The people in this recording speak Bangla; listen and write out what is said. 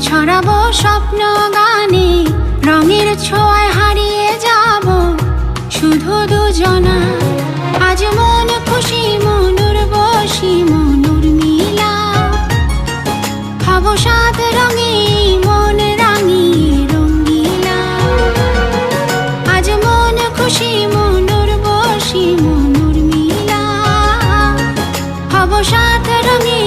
ছড়াবো স্বপ্ন গানে, রঙের ছোঁয়ায় হারিয়ে যাব শুধু দুজনা। আজ মন খুশি মনুর বসি মনুর মিলা, হব সাত রঙে মন রাঙিয়ে রঙ্গিলা। আজ মন খুশি মনুর বসি মনুর মিলা, হব সাত রঙে